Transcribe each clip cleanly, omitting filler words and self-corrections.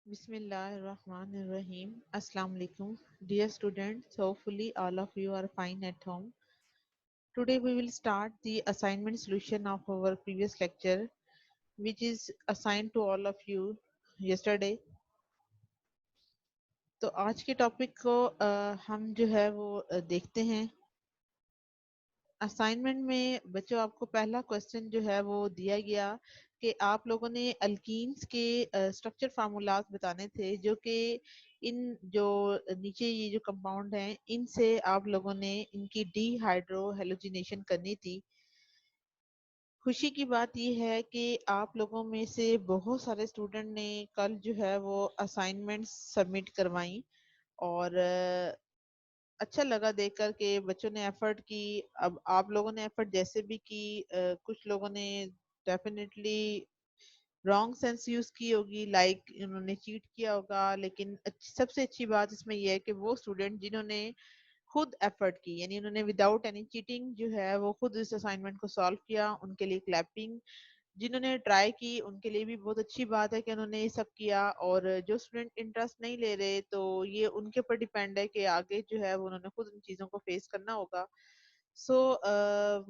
Bismillahirrahmanirrahim. Assalamu alaikum. Dear students, hopefully all of you are fine at home. Today we will start the assignment solution of our previous lecture, which is assigned to all of you yesterday. तो आज के topic को हम जो है वो देखते हैं। असाइनमेंट में बच्चों आपको पहला क्वेश्चन जो है वो दिया गया कि आप लोगों ने अल्कीन्स के स्ट्रक्चर फार्मूलाज बताने थे, जो कि इन जो नीचे ये जो कंपाउंड हैं इनसे आप लोगों ने इनकी डीहाइड्रो हेलोजिनेशन करनी थी। खुशी की बात यह है कि आप लोगों में से बहुत सारे स्टूडेंट ने कल जो है वो असाइनमेंट्स सबमिट करवाई और अच्छा लगा देखकर के बच्चों ने एफर्ट की। अब आप लोगों ने एफर्ट जैसे भी की, कुछ लोगों ने डेफिनेटली रॉन्ग सेंस यूज की होगी, लाइक उन्होंने चीट किया होगा, लेकिन सबसे अच्छी बात इसमें यह है कि वो स्टूडेंट जिन्होंने खुद एफर्ट की, यानी उन्होंने विदाउट एनी चीटिंग जो है वो खुद इस असाइनमेंट को सॉल्व किया, उनके लिए क्लैपिंग। जिन्होंने ट्राई की उनके लिए भी बहुत अच्छी बात है कि उन्होंने ये सब किया, और जो स्टूडेंट इंटरेस्ट नहीं ले रहे तो ये उनके ऊपर डिपेंड है कि आगे जो है वो उन्होंने खुद इन चीज़ों को फेस करना होगा। सो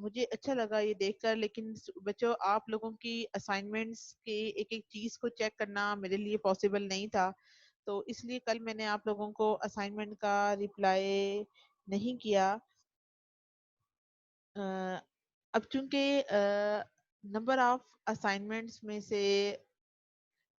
मुझे अच्छा लगा ये देखकर, लेकिन बच्चों आप लोगों की असाइनमेंट्स के एक एक चीज़ को चेक करना मेरे लिए पॉसिबल नहीं था, तो इसलिए कल मैंने आप लोगों को असाइनमेंट का रिप्लाई नहीं किया। अ, अब चूंकि नंबर ऑफ असाइनमेंट्स में से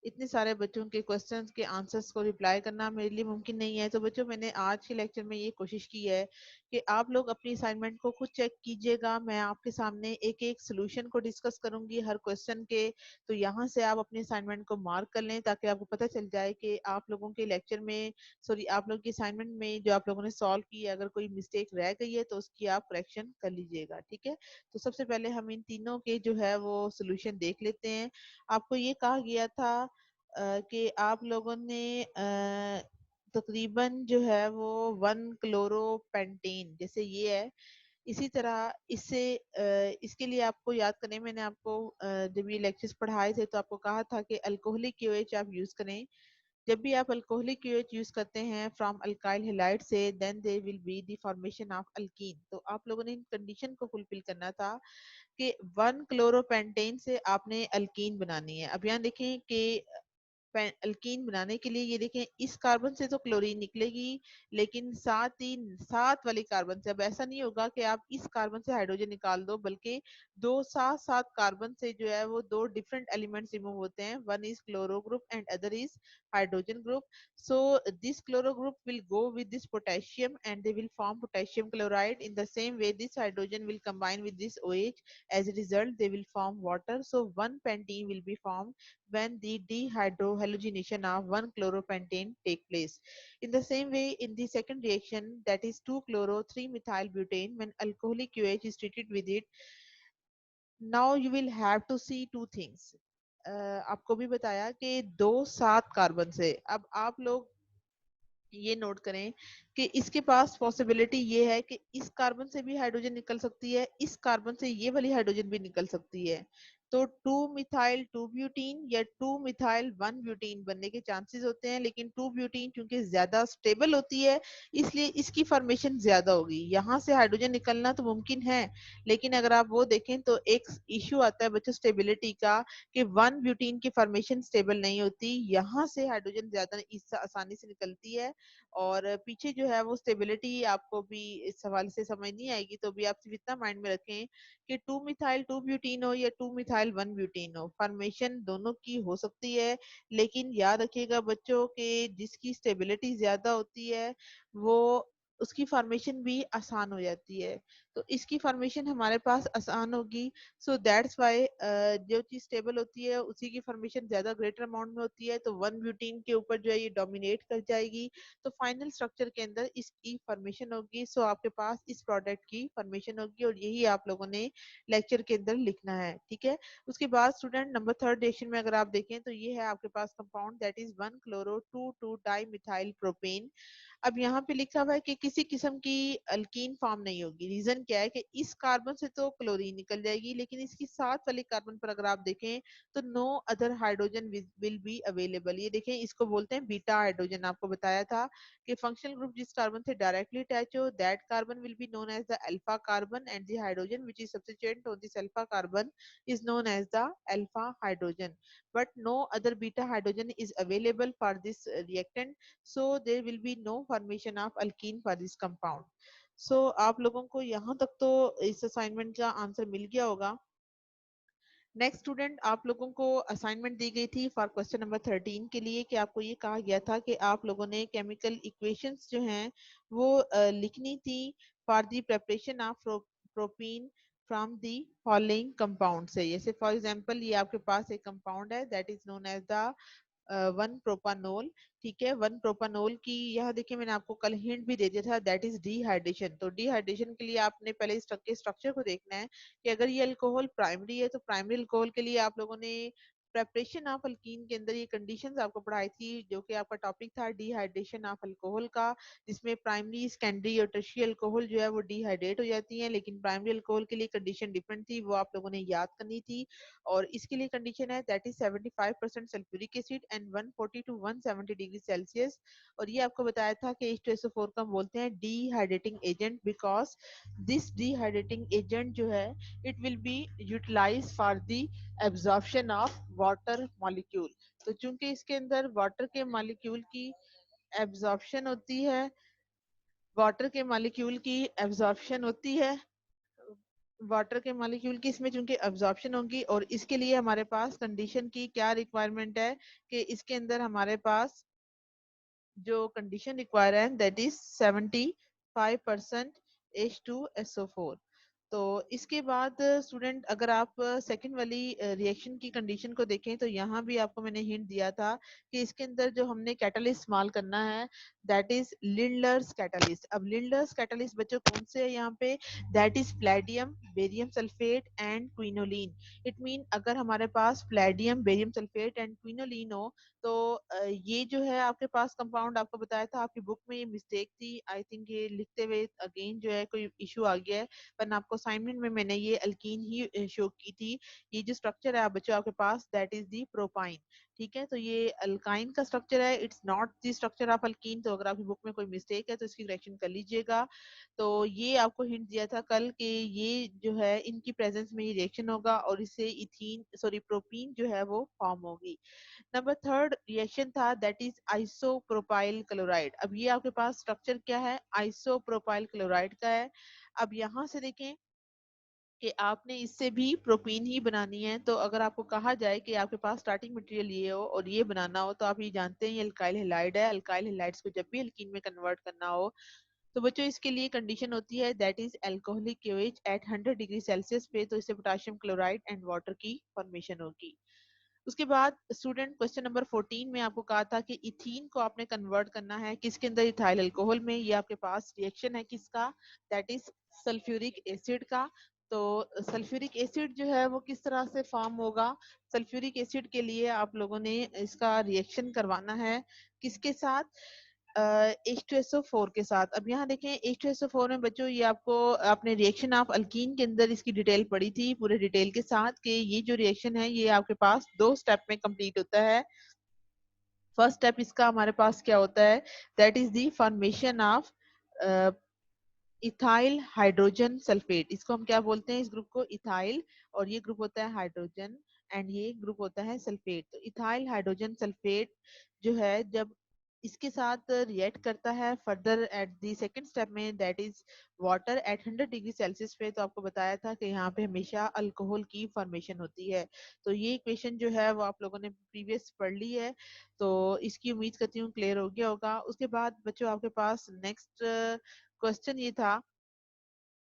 इतने सारे बच्चों के क्वेश्चंस के आंसर्स को रिप्लाई करना मेरे लिए मुमकिन नहीं है, तो बच्चों मैंने आज के लेक्चर में ये कोशिश की है कि आप लोग अपनी असाइनमेंट को खुद चेक कीजिएगा। मैं आपके सामने एक एक सोल्यूशन को डिस्कस करूंगी हर क्वेश्चन के, तो यहाँ से आप अपनी असाइनमेंट को मार्क कर लें ताकि आपको पता चल जाए कि आप लोगों के लेक्चर में, सॉरी, आप लोगों की असाइनमेंट में जो आप लोगों ने सॉल्व की है, अगर कोई मिस्टेक रह गई है तो उसकी आप करेक्शन कर लीजिएगा। ठीक है, तो सबसे पहले हम इन तीनों के जो है वो सोल्यूशन देख लेते हैं। आपको ये कहा गया था कि आप लोगों ने तकरीबन जो है वो 1 क्लोरोपेंटेन जैसे ये है, इसी तरह इससे इसके लिए आपको याद करें, मैंने आपको जब ये लेक्चर्स पढ़ाए थे तो आपको कहा था कि अल्कोहलिक क्यूएच आप यूज करें। जब भी आप अल्कोहलिक क्यूएच यूज करते हैं फ्रॉम अल्काइल हैलाइड से, then there will be the formation of alkene. तो आप लोगों ने इन कंडीशन को फुलफिल करना था कि 1 क्लोरोपेंटेन से आपने अल्कीन बनानी है। अब यहाँ देखें कि अल्कीन बनाने के लिए ये देखें, इस कार्बन से तो क्लोरीन निकलेगी, लेकिन साथ ही साथ वाली कार्बन से, अब ऐसा नहीं होगा कि आप इस कार्बन से हाइड्रोजन निकाल दो, बल्कि दो साथ साथ कार्बन से जो है वो दो डिफरेंट एलिमेंट्स रिमूव होते हैं। One is chloro group and other is hydrogen group. So this chloro group will go with this potassium and they will form potassium chloride. In the same way, this hydrogen will combine with this OH. As a result, they will form water. So one pentene will be formed when the dehydrohalogenation of 1 chloropentate take place. In the same way, in the second reaction, that is 2-chloro-3-methyl-butane, when alcoholic QH is treated with it, now you will have to see two things. आपको भी बताया कि दो सात carbon से, अब आप लोग ये नोट करें कि इसके पास पॉसिबिलिटी ये है कि इस कार्बन से भी हाइड्रोजन निकल सकती है, इस कार्बन से ये वाली हाइड्रोजन भी निकल सकती है। तो 2 मिथाइल 2 ब्यूटीन या 2 मिथाइल 1 ब्यूटीन बनने के चांसेस होते हैं, लेकिन 2 ब्यूटीन चूंकि ज्यादा स्टेबल होती है इसलिए इसकी फॉर्मेशन ज्यादा होगी। यहाँ से हाइड्रोजन निकलना तो मुमकिन है, लेकिन अगर आप वो देखें तो एक इश्यू आता है बच्चों स्टेबिलिटी का, कि 1 ब्यूटीन की फॉर्मेशन स्टेबल नहीं होती। यहाँ से हाइड्रोजन ज्यादा आसानी से निकलती है, और पीछे जो है वो स्टेबिलिटी आपको भी इस हवाले से समझ नहीं आएगी, तो भी आप सिर्फ इतना माइंड में रखें कि 2 मिथाइल 2 ब्यूटीन हो या 2 मिथाइल 1 ब्यूटीन हो, फॉर्मेशन दोनों की हो सकती है। लेकिन याद रखिएगा बच्चों के जिसकी स्टेबिलिटी ज्यादा होती है वो उसकी फॉर्मेशन भी आसान हो जाती है, तो इसकी फॉर्मेशन हमारे पास आसान होगी। सो दैट्स वाई जो चीज स्टेबल होती है उसी की फॉर्मेशन ज्यादा ग्रेटर अमाउंट में होती है, तो 1 ब्यूटीन के ऊपर जो है ये डोमिनेट कर जाएगी, तो फाइनल स्ट्रक्चर के अंदर इसकी फॉर्मेशन होगी। सो आपके पास इस प्रोडक्ट की फॉर्मेशन होगी, और यही आप लोगों ने लेक्चर के अंदर लिखना है। ठीक है, उसके बाद स्टूडेंट नंबर थर्ड रिएक्शन में अगर आप देखें तो ये है आपके पास compound that is 1 chloro 2 2 dimethyl propane. अब यहाँ पे लिखा हुआ है कि किसी किस्म की अल्कीन फॉर्म नहीं होगी। रीजन क्या है कि इस कार्बन से तो क्लोरीन निकल जाएगी, लेकिन इसकी साथ वाले कार्बन पर अगर आप देखें तो no other hydrogen will be available. ये देखें, इसको बोलते हैं बीटा हाइड्रोजन। आपको बताया था कि फंक्शनल ग्रुप जिस कार्बन से डायरेक्टली अटैच हो, that carbon will be known as the alpha carbon, and the hydrogen which is substituent on this alpha carbon is known as the alpha hydrogen. But no other beta hydrogen is available for this reactant, so there will be no formation of alkene for this compound. So आप लोगों को यहाँ तक तो इस assignment का answer मिल गया होगा। नेक्स्ट स्टूडेंट, आप लोगों को असाइनमेंट दी गई थी फॉर क्वेश्चन नंबर 13 के लिए कि आपको ये कहा गया था कि आप लोगों ने केमिकल इक्वेशंस जो हैं वो लिखनी थी for the preparation of propene from the following compound से। जैसे फॉर एग्जांपल ये आपके पास एक कंपाउंड है that is known as the one propanol. ठीक है, वन प्रोपानोल की यहाँ देखिए मैंने आपको कल हिंट भी दे दिया था दैट इज डिहाइड्रेशन। तो डिहाइड्रेशन के लिए आपने पहले इस स्ट्रक्चर को देखना है कि अगर ये अल्कोहल प्राइमरी है तो प्राइमरी अल्कोहल के लिए आप लोगों ने प्रेपरेशन ऑफ अल्कीन के अंदर ये कंडीशंस आपको पढ़ाई थी, जो कि आपका टॉपिक था डिहाइड्रेशन ऑफ अल्कोहल का, जिसमें प्राइमरी सेकेंडरी और टर्शियरी अल्कोहल जो है वो डिहाइड्रेट हो जाती है, लेकिन प्राइमरी अल्कोहल के लिए कंडीशन डिफरेंट थी, वो आप लोगों ने याद करनी थी। और इसके लिए कंडीशन है that is 75% sulphuric acid and 140 to 170 degree Celsius. और ये आपको बताया था कि H2SO4 को हम बोलते हैं dehydrating agent, because this dehydrating agent जो है it will be utilise for the absorption of water molecule. तो चूंकि इसके अंदर वाटर के मॉलिक्यूल की एब्जॉर्प्शन होती है, वाटर के मॉलिक्यूल की एब्जॉर्प्शन होती है, वाटर के मॉलिक्यूल की इसमें चूंकि अब्जॉर्प्शन होगी, और इसके लिए हमारे पास कंडीशन की क्या रिक्वायरमेंट है कि इसके अंदर हमारे पास जो कंडीशन रिक्वायर है दैट इज 75% H2SO4। तो इसके बाद स्टूडेंट अगर आप सेकंड वाली रिएक्शन की कंडीशन को देखें तो यहाँ भी आपको मैंने हिंट दिया था कि इसके अंदर जो हमने कैटलिस्ट इस्तेमाल करना है दैट इज लिंडलर्स कैटलिस्ट। अब लिंडलर्स कैटलिस्ट बच्चों कौन से है यहाँ पे, that is palladium, barium sulphate and quinoline. It mean अगर हमारे पास palladium, barium sulphate and quinoline हो तो ये जो है आपके पास कंपाउंड, आपको बताया था आपकी बुक में ये मिस्टेक थी, आई थिंक ये लिखते हुए अगेन जो है कोई इशू आ गया है, पर आपको असाइनमेंट में मैंने ये अल्कीन ही शो की थी। ये जो स्ट्रक्चर है आप बच्चों आपके पास दैट इज दी प्रोपाइन। ठीक है, तो ये अल्काइन का स्ट्रक्चर है, it's not the structure of alkene. तो अगर आपकी बुक में कोई मिस्टेक है तो इसकी करेक्शन कर लीजिएगा। तो ये आपको हिंट दिया था कल कि ये जो है इनकी प्रेजेंस में ये रिएक्शन होगा और इससे इथीन सॉरी प्रोपीन जो है वो फॉर्म होगी। नंबर थर्ड रिएक्शन था दैट इज आइसोप्रोपाइल क्लोराइड। अब ये आपके पास स्ट्रक्चर क्या है, आइसोप्रोपाइल क्लोराइड का है। अब यहाँ से देखें कि आपने इससे भी प्रोपीन ही बनानी है, तो अगर आपको कहा जाए कि आपके पास स्टार्टिंग मटेरियल ये हो और ये बनाना हो तो आप ये जानते हैं ये अल्काइल हैलाइड है। अल्काइल हैलाइड्स को जब भी अल्कीन में कन्वर्ट करना हो तो बच्चों इसके लिए कंडीशन होती है that is alcoholic OH at 100 degree Celsius पे, तो इससे पोटेशियम क्लोराइड एंड वाटर की फॉर्मेशन होगी। उसके बाद स्टूडेंट क्वेश्चन नंबर 14 में आपको कहा था कि इथीन को आपने कन्वर्ट करना है किसके अंदर, इथाइल अल्कोहल में। ये आपके पास रिएक्शन है किसका, दैट इज सल्फ्यूरिक एसिड का। तो सल्फ्यूरिक एसिड जो है वो किस तरह से फॉर्म होगा, सल्फ्यूरिक एसिड के लिए आप लोगों ने इसका रिएक्शन करवाना है किसके साथ, H2SO4 के साथ। अब यहाँ देखें H2SO4 में बच्चों ये आपको आपने रिएक्शन ऑफ अल्कीन के अंदर इसकी डिटेल पढ़ी थी पूरे डिटेल के साथ कि ये जो रिएक्शन है ये आपके पास दो स्टेप में कंप्लीट होता है। फर्स्ट स्टेप इसका हमारे पास क्या होता है, that is the formation of ethyl hydrogen sulphate. इसको हम क्या बोलते हैं, इस ग्रुप को इथाइल, और ये ग्रुप होता है हाइड्रोजन एंड ये ग्रुप होता है सल्फेट। तो इथाइल हाइड्रोजन सल्फेट जो है जब इसके साथ रिएक्ट करता है further at the second step में that is water at 100 degree Celsius पे, तो आपको बताया था कि यहाँ पे हमेशा अल्कोहल की फॉर्मेशन होती है। तो ये इक्वेशन जो है वो आप लोगों ने प्रीवियस पढ़ ली है, तो इसकी उम्मीद करती हूँ क्लियर हो गया होगा। उसके बाद बच्चों आपके पास नेक्स्ट क्वेश्चन ये था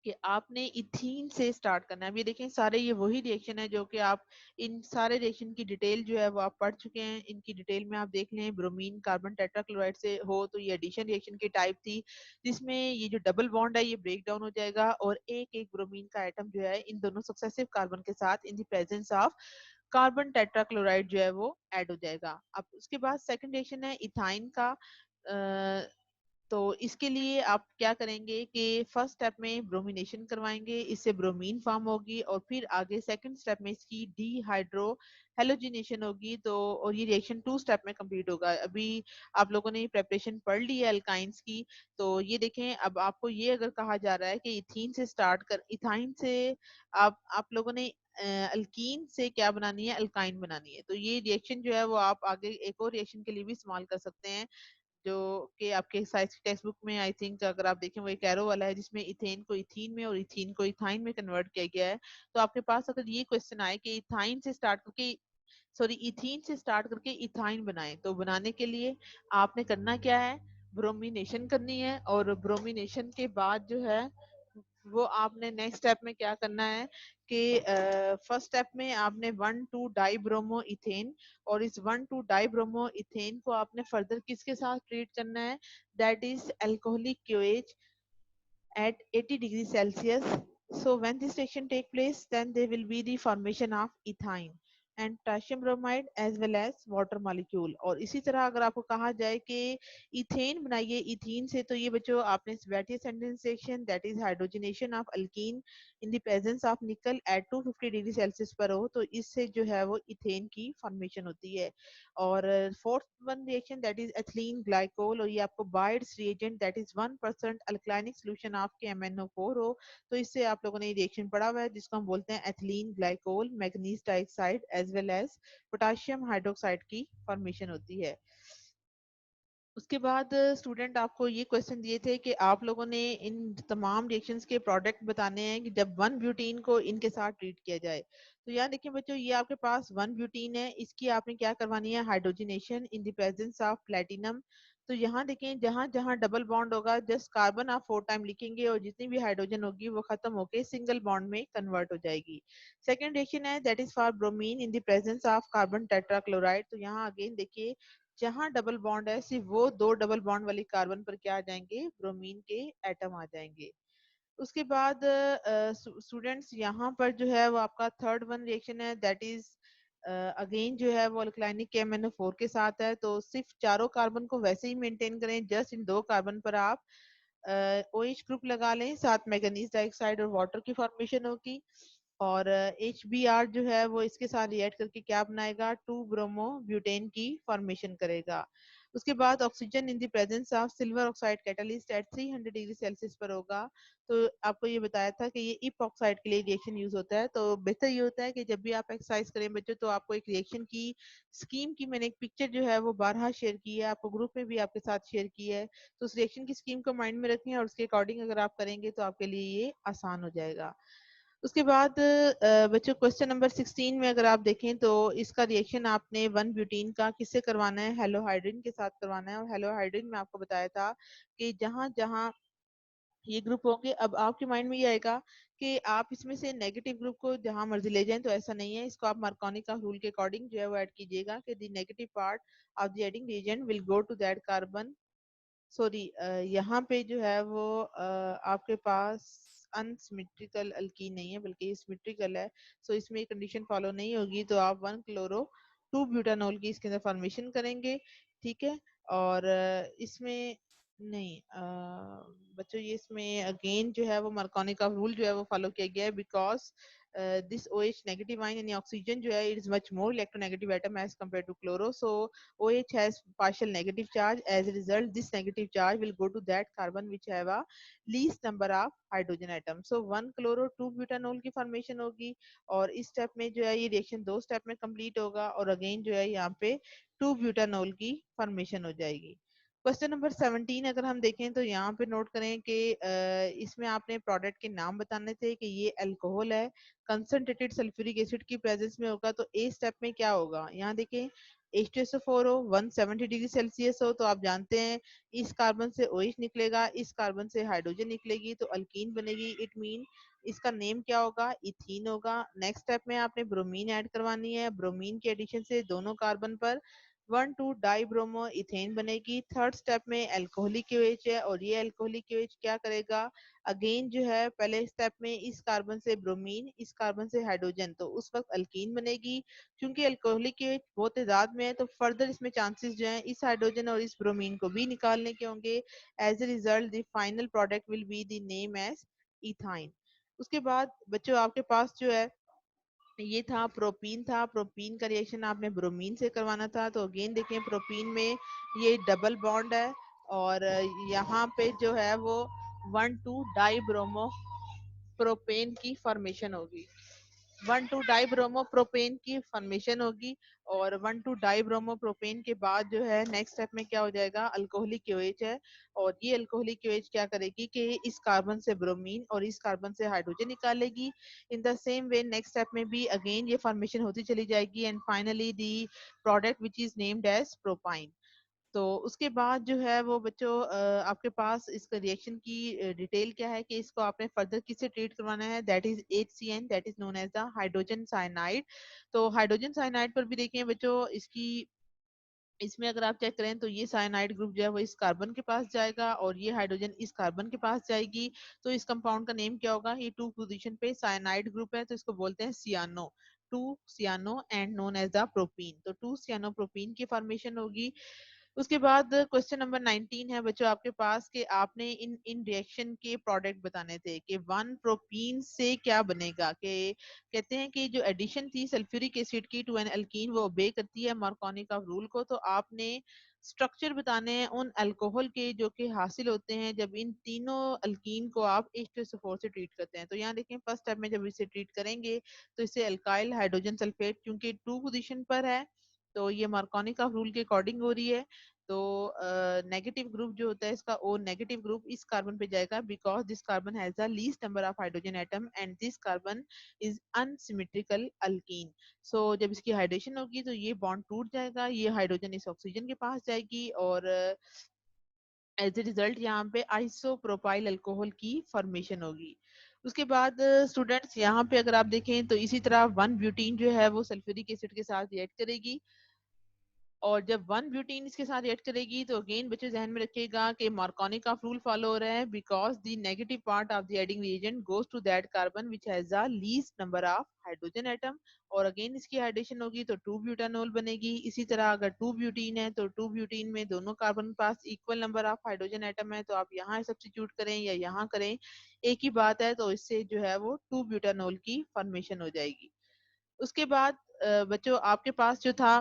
कि आपने इथीन से स्टार्ट करना है। अभी देखें सारे ये वही रिएक्शन है जो कि आप इन सारे रिएक्शन की डिटेल जो है वो आप पढ़ चुके हैं। इनकी डिटेल में आप देख लें, ब्रोमीन कार्बन टेट्राक्लोराइड से हो तो ये एडिशन रिएक्शन की टाइप थी जिसमें ये जो डबल बॉन्ड है ये ब्रेक डाउन हो जाएगा और एक एक ब्रोमीन का एटम जो है इन दोनों सक्सेसिव कार्बन के साथ इन the presence of carbon tetrachloride जो है वो ऐड हो जाएगा। अब उसके बाद सेकंड रिएक्शन है इथाइन का। तो इसके लिए आप क्या करेंगे कि फर्स्ट स्टेप में ब्रोमिनेशन करवाएंगे, इससे ब्रोमीन फॉर्म होगी, और फिर आगे सेकंड स्टेप में इसकी डीहाइड्रो हेलोजिनेशन होगी। तो और ये रिएक्शन 2 स्टेप में कंप्लीट होगा। अभी आप लोगों ने प्रेपरेशन पढ़ ली है अल्काइंस की, तो ये देखें अब आपको ये अगर कहा जा रहा है कि इथीन से स्टार्ट कर, इथाइन से आप लोगों ने अल्कीन से क्या बनानी है, अल्काइन बनानी है। तो ये रिएक्शन जो है वो आप आगे एक और रिएक्शन के लिए भी इस्तेमाल कर सकते हैं, जो कि आपके साइंस टेक्स्ट बुक में आई थिंक अगर आप देखें वो एक एरो वाला है, जिसमें इथेन को इथीन में और इथीन को इथाइन में कन्वर्ट किया गया है। तो आपके पास अगर ये क्वेश्चन आए कि इथाइन से स्टार्ट करके, सॉरी इथीन से स्टार्ट करके इथाइन बनाए, तो बनाने के लिए आपने करना क्या है, ब्रोमिनेशन करनी है। और ब्रोमिनेशन के बाद जो है वो आपने नेक्स्ट स्टेप में क्या करना है कि फर्स्ट स्टेप में आपने 1,2-डाइब्रोमो इथेन, और इस 1,2-डाइब्रोमो इथेन को आपने फर्दर किसके साथ ट्रीट करना है, दैट इज अल्कोहलिक क्यूएच at 80 degrees Celsius. So when this reaction take place, then there will be the formation of ethine and potassium bromide as well as water molecule. और इसी तरह अगर आपको कहा जाए कि इथेन बनाइए इथीन से, तो ये बच्चों आपने Svattius sentence reaction that is hydrogenation of alkene in the presence of nickel at 250 degree Celsius पर हो, तो इससे जो है वो इथेन की फॉर्मेशन होती है। और fourth one reaction that is ethylene glycol, और ये आपको Baeyer's reagent that is 1% alkalinic solution of K MnO4 हो। तो इससे आप लोगों ने रिएक्शन पढ़ा हुआ है जिसको हम बोलते हैं ethylene glycol manganese dioxide as well as potassium hydroxide की फॉर्मेशन होती है। उसके बाद स्टूडेंट आपको ये क्वेश्चन दिए थे कि आप लोगों ने इन तमाम रिएक्शंस के प्रोडक्ट बताने हैं कि जब 1 ब्यूटीन को इनके साथ ट्रीट किया जाए। तो यहाँ देखिए बच्चों, ये आपके पास 1 ब्यूटीन है, इसकी आपने क्या करवानी है, hydrogenation in the presence of platinum. तो यहाँ देखें जहां जहां डबल बॉन्ड होगा जस्ट कार्बन आप 4 टाइम लिखेंगे, और जितनी भी हाइड्रोजन होगी वो खत्म होके सिंगल बॉन्ड में कन्वर्ट हो जाएगी। सेकेंड रिएक्शन है that is for bromine in the presence of carbon tetrachloride. तो यहाँ अगेन देखिए जहां डबल बॉन्ड है सिर्फ वो 2 डबल बॉन्ड वाली कार्बन पर क्या आ जाएंगे, ब्रोमीन के एटम आ जाएंगे। उसके बाद स्टूडेंट्स यहाँ पर जो है वो आपका थर्ड वन रिएक्शन है दैट इज अगेन जो है वो अल्कलाइनिक KMnO4 के साथ है। तो सिर्फ चारों कार्बन को वैसे ही मेंटेन करें, जस्ट इन 2 कार्बन पर आप OH ग्रुप लगा लें, साथ मैंगनीज डाइऑक्साइड और वाटर की फॉर्मेशन होगी। और HBr जो है वो इसके साथ रिएक्ट करके क्या बनाएगा, 2 ब्रोमो ब्यूटेन की फॉर्मेशन करेगा। उसके बाद oxygen in the presence of silver oxide catalyst at 300 degree Celsius पर होगा। तो आपको ये बताया था कि ये इप ऑक्साइड के लिए रिएक्शन यूज होता है। तो बेहतर ये होता है कि जब भी आप एक्सरसाइज करें बच्चों, तो आपको एक रिएक्शन की स्कीम की मैंने एक पिक्चर जो है वो 12 शेयर की है, आपको ग्रुप में भी आपके साथ शेयर की है। तो उस रिएक्शन की स्कीम को माइंड में रखें और उसके अकॉर्डिंग अगर आप करेंगे तो आपके लिए ये आसान हो जाएगा। उसके बाद बच्चों क्वेश्चन नंबर 16 में अगर आप देखें तो इसका रिएक्शन आपने 1 ब्यूटीन का किससे करवाना है, हेलोहाइड्रिन के साथ करवाना है। और हेलोहाइड्रिन में आपको बताया था कि जहां जहां ये ग्रुप होंगे, अब आपके माइंड में ये आएगा कि आप इसमें से नेगेटिव ग्रुप को जहां मर्जी ले जाएं, तो ऐसा नहीं है। इसको आप मार्कोनी का रूल के अकॉर्डिंग जो है वो ऐड कीजिएगा कि the negative part of the adding reagent will go to that carbon. Sorry, यहाँ पे जो है वो आपके पास अनसिमेट्रिकल अल्कीन नहीं है बल्कि ये सिमेट्रिकल है। सो इसमें ये कंडीशन फॉलो नहीं होगी, तो आप 1 क्लोरो 2 ब्यूटानॉल की इसके अंदर फॉर्मेशन करेंगे, ठीक है। और इसमें नहीं बच्चों, ये इसमें अगेन जो है वो मार्कोनी का रूल जो है वो फॉलो किया गया है, because this OH negative ion in oxygen जो है it is much more electronegative atom as compared to chloro. So OH has partial negative charge. As a result, this negative charge will go to that carbon which have a least number of hydrogen atoms. So 1 chloro 2 butanol की formation होगी, और इस step में जो है ये reaction 2 step में complete होगा, और अगेन जो है यहाँ पे 2 ब्यूटानॉल की फॉर्मेशन हो जाएगी। क्वेश्चन नंबर 17 अगर हम देखें तो यहाँ पे नोट करें कि इसमें आपने प्रोडक्ट के नाम बताने थे कि ये अल्कोहल है, कंसंट्रेटेड सल्फ्यूरिक एसिड की प्रेजेंस में होगा। तो ए स्टेप में क्या होगा, यहाँ देखें H2SO4 हो, 170 डिग्री सेल्सियस हो, तो आप जानते हैं इस कार्बन से OH निकलेगा, इस कार्बन से हाइड्रोजन निकलेगी, तो अल्कीन बनेगी। इट मीन इसका नेम क्या होगा, इथीन होगा। नेक्स्ट स्टेप में आपने ब्रोमीन ऐड करवानी है, ब्रोमीन के एडिशन से दोनों कार्बन पर 1,2-डाइब्रोमो इथेन बनेगी। थर्ड स्टेप में अल्कोहलिक OH है और ये अल्कोहलिक OH क्या करेगा, अगेन जो है पहले स्टेप में इस कार्बन से ब्रोमीन, इस कार्बन से हाइड्रोजन, तो उस वक्त अल्कीन बनेगी। क्योंकि अल्कोहलिक OH बहुत तादाद में है तो फर्दर इसमें चांसेस जो है इस हाइड्रोजन और इस ब्रोमीन को भी निकालने के होंगे। As a result the final product will be the name as ethyne. उसके बाद बच्चों आपके पास जो है ये था प्रोपीन, था प्रोपीन का रिएक्शन आपने ब्रोमीन से करवाना था। तो अगेन देखें प्रोपीन में ये डबल बॉन्ड है और यहाँ पे जो है वो 1,2-डाइब्रोमो प्रोपेन की फॉर्मेशन होगी। 1,2-डाइब्रोमोप्रोपेन की फॉर्मेशन होगी और 1,2-डाइब्रोमोप्रोपेन के बाद जो है नेक्स्ट स्टेप में क्या हो जाएगा, अल्कोहलिक OH है और ये अल्कोहलिक OH क्या करेगी कि इस कार्बन से ब्रोमीन और इस कार्बन से हाइड्रोजन निकालेगी। In the same way next step में भी अगेन ये फॉर्मेशन होती चली जाएगी and finally the product which is named as propyne. तो उसके बाद जो है वो बच्चों आपके पास इसका रिएक्शन की डिटेल क्या है कि इसको आपने फर्दर किससे ट्रीट करवाना है, that is HCN, that is known as the hydrogen cyanide. तो हाइड्रोजन साइनाइड पर भी देखें बच्चों इसकी, इसमें अगर आप चेक करें तो ये साइनाइड ग्रुप जो है वो इस कार्बन के पास जाएगा और ये हाइड्रोजन इस कार्बन के पास जाएगी। तो इस कंपाउंड का नेम क्या होगा, ये 2 पोजीशन पे साइनाइड ग्रुप है तो इसको बोलते हैं cyano, 2 cyano and known as the propene. तो 2 सियानो प्रोपीन की फॉर्मेशन होगी। उसके बाद क्वेश्चन नंबर 19 है बच्चों आपके पास कि आपने इन इन रिएक्शन के प्रोडक्ट बताने थे कि वन प्रोपीन से क्या बनेगा। कि कहते हैं कि जो एडिशन थी सल्फ्यूरिक एसिड की टू एन अल्कीन वो ओबे करती है मार्कोनी का रूल को। तो आपने स्ट्रक्चर बताने हैं उन अल्कोहल के जो कि हासिल होते हैं जब इन तीनों अल्कीन को आप H2SO4 से ट्रीट करते हैं। तो यहाँ देखें फर्स्ट स्टेप में जब इसे ट्रीट करेंगे तो इसे अल्काइल हाइड्रोजन सल्फेट क्योंकि 2 पोजीशन पर है तो ये मार्कोनी का रूल के अकॉर्डिंग हो रही है। तो नेगेटिव ग्रुप जो होता है इसका O नेगेटिव ग्रुप इस कार्बन पे जाएगा because this carbon has the least number of hydrogen atom and this carbon is unsymmetrical alkene. So जब इसकी हाइड्रेशन होगी तो ये बॉन्ड टूट जाएगा, ये हाइड्रोजन इस ऑक्सीजन के पास जाएगी और एज ए रिजल्ट यहाँ पे आइसोप्रोपाइल अल्कोहल की फॉर्मेशन होगी। उसके बाद स्टूडेंट्स यहाँ पे अगर आप देखें तो इसी तरह 1 ब्यूटीन जो है वो सल्फ्यूरिक एसिड के साथ रिएक्ट करेगी और जब 1 ब्यूटीन इसके साथ रिएक्ट करेगी तो अगेन बच्चे ध्यान में रखिएगा कि मार्कोनी का रूल फॉलो हो रहा है because the negative part of the adding reagent goes to that carbon which has the least number of hydrogen atom और अगेन इसकी हाइड्रेशन होगी तो 2 ब्यूटानोल बनेगी। इसी तरह अगर 2 ब्यूटीन है तो 2 ब्यूटीन में दोनों कार्बन के पास equal number of hydrogen atom है तो आप यहाँ सब्स्टिट्यूट करें या यहाँ करें एक ही बात है तो इससे जो है वो 2 ब्यूटानोल की फॉर्मेशन हो जाएगी। उसके बाद बच्चों आपके पास जो था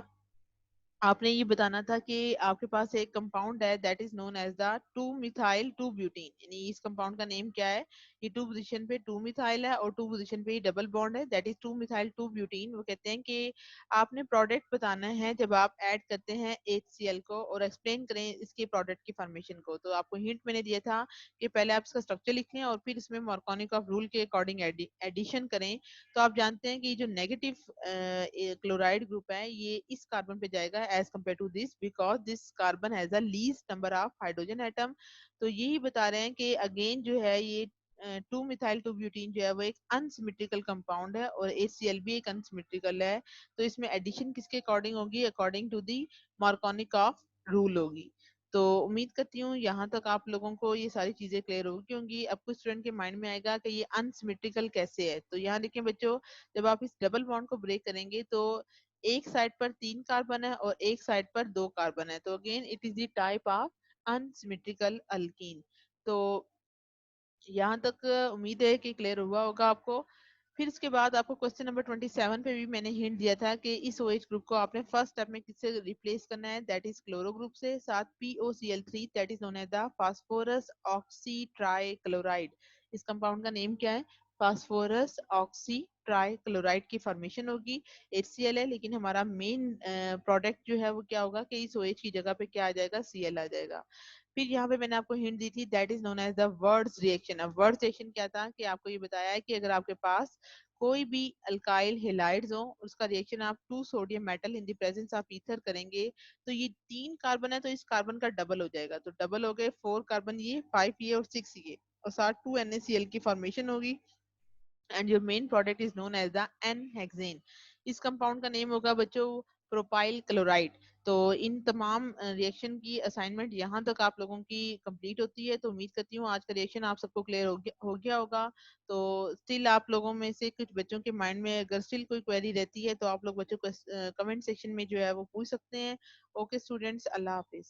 आपने ये बताना था कि आपके पास एक कंपाउंड है that is known as the 2 methyl 2 butene, यानी इस कंपाउंड का नेम क्या है, ये 2 पोजीशन पे 2 मिथाइल है और 2 पोजीशन पे डबल बॉन्ड है दैट इज 2 मिथाइल 2 ब्यूटीन। वो कहते हैं कि आपने प्रोडक्ट बताना है जब आप ऐड करते हैं HCl को और एक्सप्लेन करें इसके प्रोडक्ट की फॉर्मेशन को। तो आपको हिंट मैंने दिया था कि पहले आप इसका स्ट्रक्चर लिख लें और फिर इसमें मार्कोनी ऑफ रूल के अकॉर्डिंग एडिशन करें। तो आप जानते हैं कि जो नेगेटिव क्लोराइड ग्रुप है ये इस कार्बन पे जाएगा as compare to this because this carbon has the least number of hydrogen atom. तो यही बता रहे हैं कि अगेन जो है ये 2 मिथाइल 2 ब्यूटीन जो है वो एक अनसिमेट्रिकल कंपाउंड है और HCl भी एक अनसिमेट्रिकल है। तो इसमें एडिशन किसके अकॉर्डिंग होगी, according to the Markovnikov rule होगी। तो उम्मीद करती हूँ यहाँ तक आप लोगों को ये सारी चीजें क्लियर होगी क्योंकि अब कुछ स्टूडेंट के माइंड में आएगा कि ये अनसिमेट्रिकल कैसे है। तो यहाँ देखिए बच्चों जब आप इस डबल बॉन्ड को ब्रेक करेंगे तो एक साइड पर 3 कार्बन है और एक साइड पर 2 कार्बन है तो again it is the type of unsymmetrical alkyne. तो यहाँ तक उम्मीद है कि क्लियर हुआ होगा आपको। फिर उसके बाद आपको क्वेश्चन नंबर 27 पे भी मैंने हिंट दिया था कि इस OH ग्रुप को आपने फर्स्ट स्टेप में किससे रिप्लेस करना है, दैट इज क्लोरो ग्रुप से, साथ POCl3 that is known as the phosphorus oxytrichloride. इस कंपाउंड का नेम क्या है, फास्फोरस ऑक्सी ट्राई क्लोराइड की फॉर्मेशन होगी। HCl है लेकिन हमारा मेन प्रोडक्ट जो है वो क्या होगा कि इस OH की जगह पे क्या आ जाएगा, Cl आ जाएगा। फिर यहाँ पे मैंने आपको हिंट दी थी that is known as the Wurtz reaction. अब वर्ड्स रिएक्शन क्या था कि आपको ये बताया है कि अगर आपके पास कोई भी अल्काइल हेलाइड्स हो उसका रिएक्शन आप 2 sodium metal in the presence of ether करेंगे तो ये 3 कार्बन है तो इस कार्बन का डबल हो जाएगा। तो डबल हो गए 4 कार्बन ये, 5 ये और 6 ये और साथ 2 NaCl की फॉर्मेशन होगी and your main product is known as the N hexane. इस कंपाउंड का नेम होगा बच्चों प्रोपाइल क्लोराइड। तो इन तमाम रिएक्शन की असाइनमेंट यहाँ तक आप लोगों की कंप्लीट होती है। तो उम्मीद करती हूँ आज का रिएक्शन आप सबको क्लियर हो गया होगा। तो स्टिल आप लोगों में से कुछ बच्चों के माइंड में अगर स्टिल कोई क्वेरी रहती है तो आप लोग बच्चों को कमेंट सेक्शन में जो है वो पूछ सकते हैं। ओके स्टूडेंट्स, अल्लाह हाफिज।